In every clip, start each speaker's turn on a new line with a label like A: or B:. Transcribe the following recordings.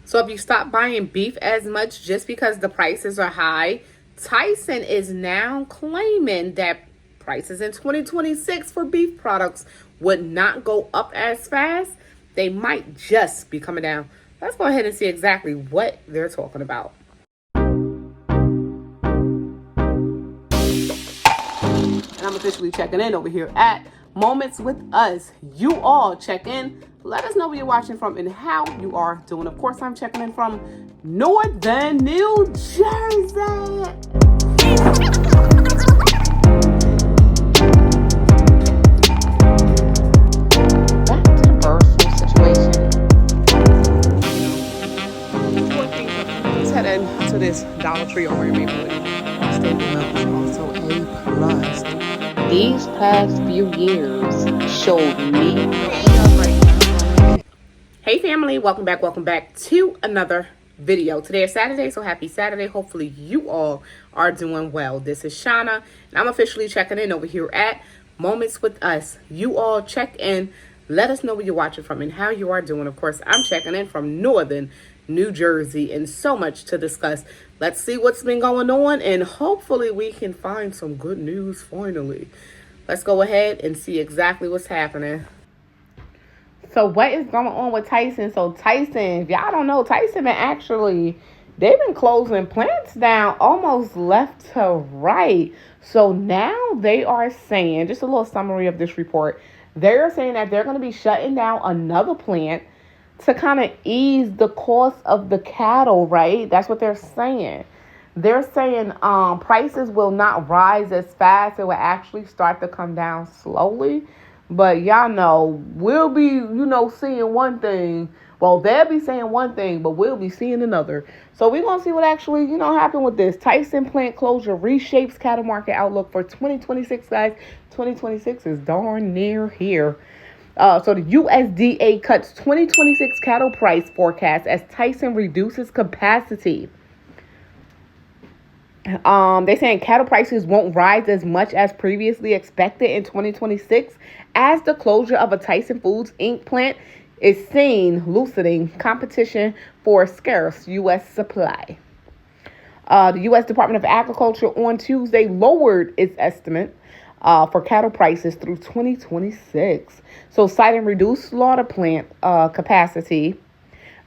A: So if you stop buying beef as much just because the prices are high, Tyson is now claiming that prices in 2026 for beef products would not go up as fast. They might just be coming down. Let's go ahead and see exactly what they're talking about. And I'm officially checking in over here at Moments with Us. You all check in. Let us know where you're watching from and how you are doing. Of course, I'm checking in from Northern New Jersey. Back to the personal situation. Let's head into this Dollar Tree over in Maplewood. Also A plus. These past few years showed me. Hey family, welcome back to another video. Today is Saturday, so happy Saturday. Hopefully you all are doing well. This is Shauna, and I'm officially checking in over here at Moments with Us. You all check in. Let us know where you're watching from and how you are doing. Of course, I'm checking in from Northern New Jersey, and so much to discuss. Let's see what's been going on, and hopefully we can find some good news finally. Let's go ahead and see exactly what's happening. So what is going on with Tyson? So Tyson, if y'all don't know, Tyson they've been closing plants down almost left to right. So now they are saying, just a little summary of this report, they're saying that they're going to be shutting down another plant to kind of ease the cost of the cattle, right? That's what they're saying. They're saying prices will not rise as fast. It will actually start to come down slowly. But y'all know, we'll be, seeing one thing. Well, they'll be saying one thing, but we'll be seeing another. So we're going to see what actually, happened with this. Tyson plant closure reshapes cattle market outlook for 2026, guys. 2026 is darn near here. So the USDA cuts 2026 cattle price forecast as Tyson reduces capacity. They're saying cattle prices won't rise as much as previously expected in 2026 as the closure of a Tyson Foods Inc. plant is seen loosening competition for scarce U.S. supply. The U.S. Department of Agriculture on Tuesday lowered its estimate for cattle prices through 2026. So citing reduced slaughter plant capacity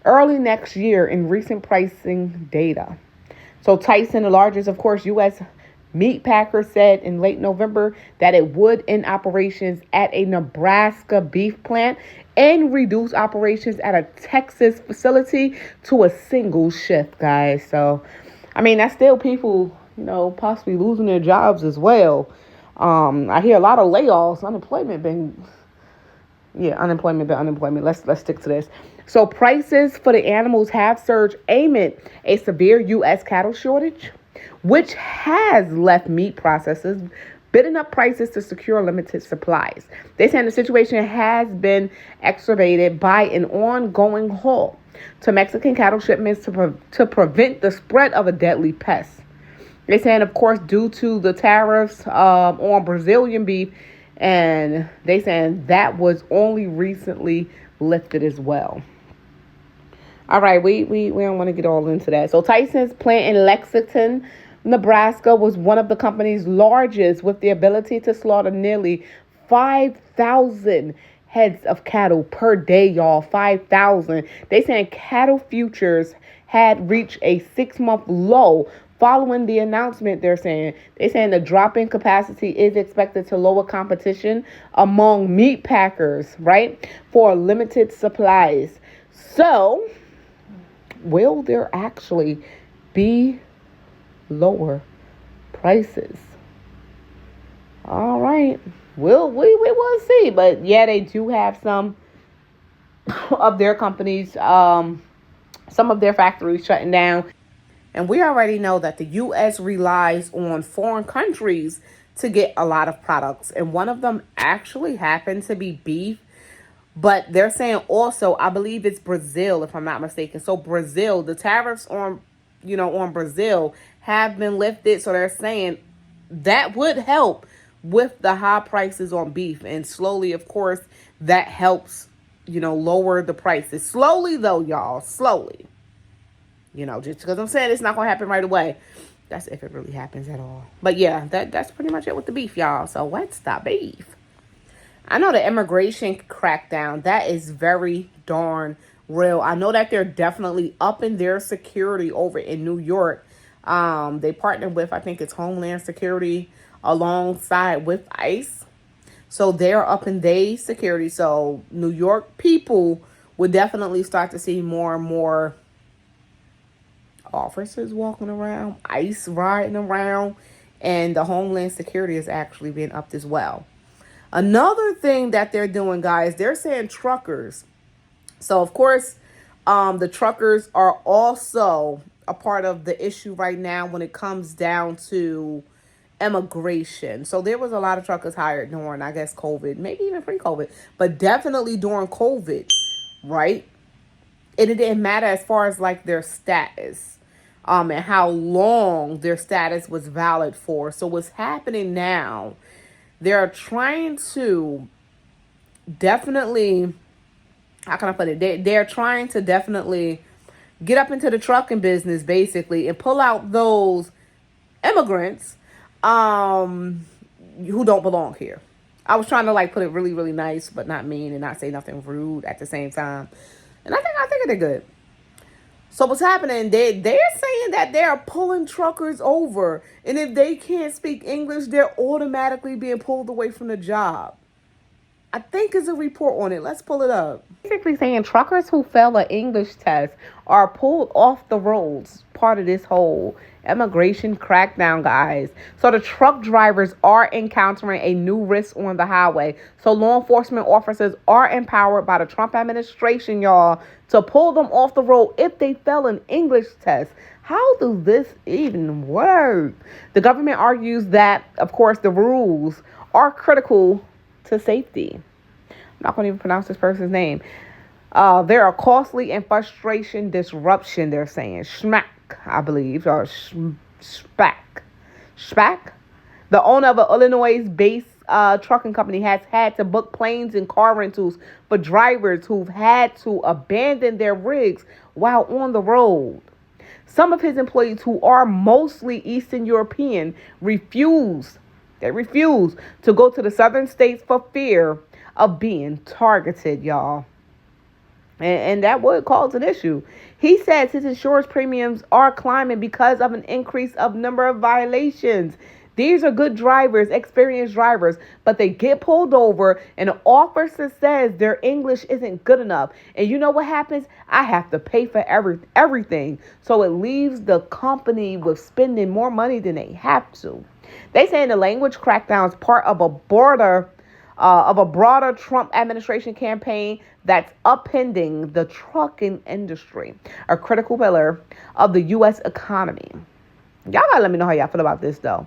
A: early next year in recent pricing data. So Tyson, the largest, of course, U.S. meat packer, said in late November that it would end operations at a Nebraska beef plant and reduce operations at a Texas facility to a single shift, guys. So, that's still people, possibly losing their jobs as well. I hear a lot of layoffs. Unemployment. Let's stick to this. So prices for the animals have surged amid a severe U.S. cattle shortage, which has left meat processors bidding up prices to secure limited supplies. They say the situation has been exacerbated by an ongoing halt to Mexican cattle shipments to prevent the spread of a deadly pest. They're saying, of course, due to the tariffs on Brazilian beef, and they saying that was only recently lifted as well. All right, we don't want to get all into that. So Tyson's plant in Lexington, Nebraska, was one of the company's largest, with the ability to slaughter nearly 5,000 heads of cattle per day, y'all. 5,000. They saying cattle futures had reached a 6-month low following the announcement. They're saying the drop in capacity is expected to lower competition among meat packers, right, for limited supplies. So, will there actually be lower prices? All right, we will see. But yeah, they do have some of their companies, some of their factories shutting down. And we already know that the U.S. relies on foreign countries to get a lot of products. And one of them actually happened to be beef. But they're saying also, I believe it's Brazil, if I'm not mistaken. So Brazil, the tariffs on Brazil have been lifted. So they're saying that would help with the high prices on beef. And slowly, of course, that helps, lower the prices. Slowly, though, y'all. Slowly. Just because I'm saying it's not going to happen right away. That's if it really happens at all. But yeah, that's pretty much it with the beef, y'all. So what's the beef? I know the immigration crackdown, that is very darn real. I know that they're definitely upping their security over in New York. They partnered with, I think it's Homeland Security alongside with ICE. So they're upping their security. So New York people would definitely start to see more and more officers walking around, ICE riding around, and the Homeland Security is actually being upped as well. Another thing that they're doing, guys, they're saying truckers. So, of course, the truckers are also a part of the issue right now when it comes down to immigration. So there was a lot of truckers hired during, I guess, COVID, maybe even pre-COVID, but definitely during COVID, right? And it didn't matter as far as like their status, and how long their status was valid for. So what's happening now, they're trying to definitely, how can I put it? They're trying to definitely get up into the trucking business, basically, and pull out those immigrants who don't belong here. I was trying to like put it really, really nice, but not mean and not say nothing rude at the same time. And I think it did good. So what's happening? They're saying that they're pulling truckers over, and if they can't speak English, they're automatically being pulled away from the job. I think there's a report on it. Let's pull it up. Basically saying truckers who fail an English test are pulled off the roads. Part of this whole immigration crackdown, guys. So the truck drivers are encountering a new risk on the highway. So law enforcement officers are empowered by the Trump administration, y'all, to pull them off the road if they fail an English test. How does this even work? The government argues that, of course, the rules are critical to safety. I'm not going to even pronounce this person's name. There are costly and frustration disruption, they're saying. Schmack, I believe, or Spack. The owner of an Illinois-based trucking company has had to book planes and car rentals for drivers who've had to abandon their rigs while on the road. Some of his employees, who are mostly Eastern European, refuse to go to the southern states for fear of being targeted, y'all. And that would cause an issue. He says his insurance premiums are climbing because of an increase of number of violations. These are good drivers, experienced drivers, but they get pulled over and the officer says their English isn't good enough. And you know what happens? I have to pay for everything. So it leaves the company with spending more money than they have to. They saying the language crackdown is part of a broader Trump administration campaign that's upending the trucking industry, a critical pillar of the U.S. economy. Y'all gotta let me know how y'all feel about this, though.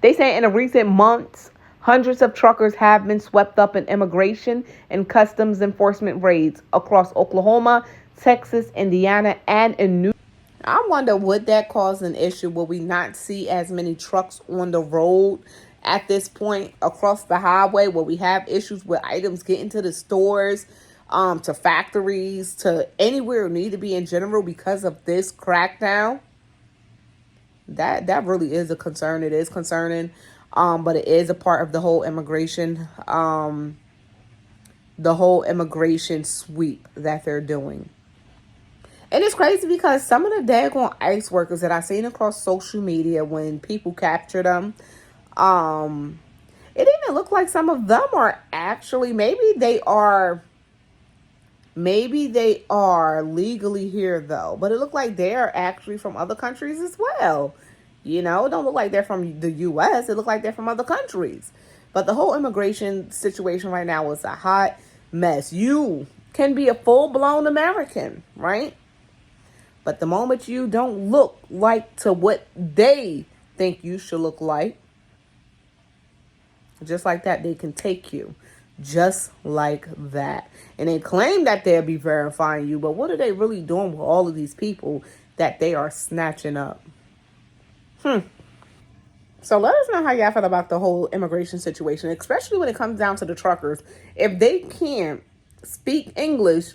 A: They say in the recent months, hundreds of truckers have been swept up in immigration and customs enforcement raids across Oklahoma, Texas, Indiana, and in New York. I wonder, would that cause an issue? Will we not see as many trucks on the road at this point across the highway? Will we have issues with items getting to the stores, to factories, to anywhere it need to be in general because of this crackdown? That really is a concern. It is concerning, but it is a part of the whole immigration, sweep that they're doing. And it's crazy because some of the daggone ICE workers that I've seen across social media, when people capture them, it even looked like some of them are actually, maybe they are legally here though, but it looked like they are actually from other countries as well. It don't look like they're from the U.S. It looked like they're from other countries. But the whole immigration situation right now is a hot mess. You can be a full-blown American, right? But the moment you don't look like to what they think you should look like, just like that, they can take you. Just like that. And they claim that they'll be verifying you, but what are they really doing with all of these people that they are snatching up? So let us know how y'all feel about the whole immigration situation, especially when it comes down to the truckers. If they can't speak English,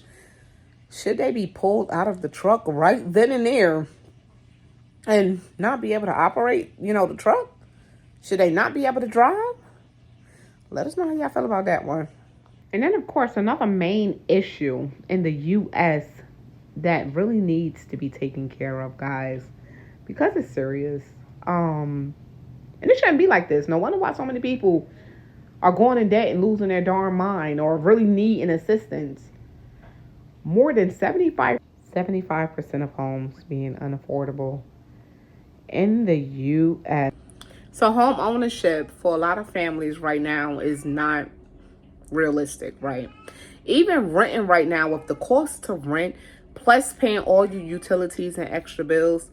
A: Should they be pulled out of the truck right then and there and not be able to operate, the truck? Should they not be able to drive? Let us know how y'all feel about that one. And then, of course, another main issue in the U.S. that really needs to be taken care of, guys, because it's serious. And it shouldn't be like this. No wonder why so many people are going in debt and losing their darn mind or really needing assistance. More than 75% of homes being unaffordable in the U.S. So home ownership for a lot of families right now is not realistic, right? Even renting right now, with the cost to rent plus paying all your utilities and extra bills,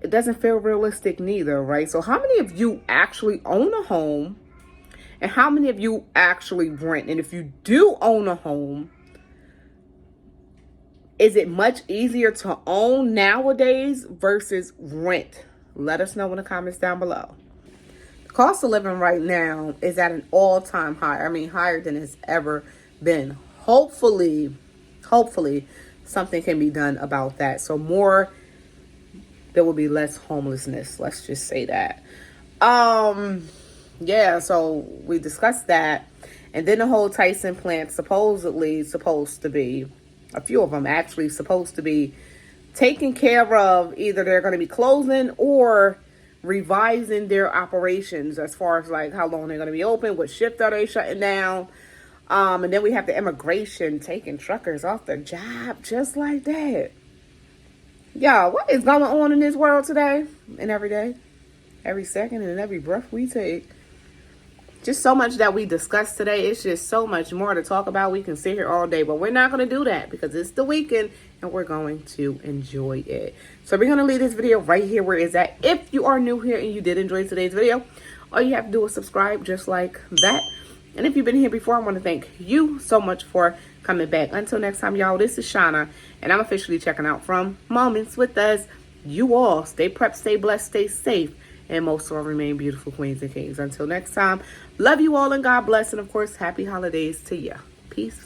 A: it doesn't feel realistic neither, right? So how many of you actually own a home, and how many of you actually rent? And if you do own a home, is it much easier to own nowadays versus rent? Let us know in the comments down below. The cost of living right now is at an all-time high. I mean, higher than it's ever been. Hopefully, something can be done about that. So there will be less homelessness. Let's just say that. Yeah, so we discussed that. And then the whole Tyson plant supposedly supposed to be, a few of them actually supposed to be taken care of. Either they're going to be closing or revising their operations as far as like how long they're going to be open, what shift are they shutting down. And then we have the immigration taking truckers off their job just like that. Y'all, what is going on in this world today and every day, every second, and every breath we take? Just so much that we discussed today. It's just so much more to talk about. We can sit here all day, but we're not going to do that because it's the weekend and we're going to enjoy it. So we're going to leave this video right here where it's at. If you are new here and you did enjoy today's video, all you have to do is subscribe just like that. And if you've been here before, I want to thank you so much for coming back. Until next time, y'all, this is Shauna, and I'm officially checking out from Moments with Us. You all stay prepped, stay blessed, stay safe, and most of all, remain beautiful queens and kings. Until next time, love you all and God bless. And of course, happy holidays to you. Peace.